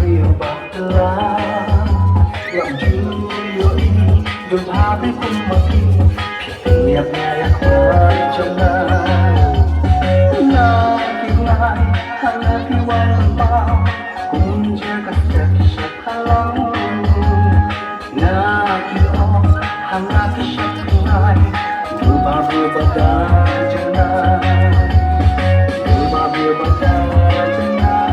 yêu bạc lá lòng chưa ý đôi ta biết không mà khi nhạc nhẹ khói trong na kêu lại hana kêu anh bao cũng chưa cắt chặt sạch halang na kêu hana kêu sạch lại đôi ba vừa bạc chân na đôi ba vừa bạc chân na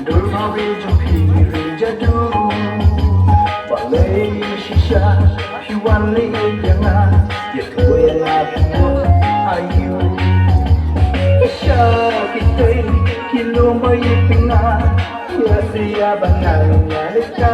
đôi bao bì trong khi rừng jadu balai shisha hiwali yana yatu yana pun ayu isha kitai kilomba yipinga ya siya banal ya lecha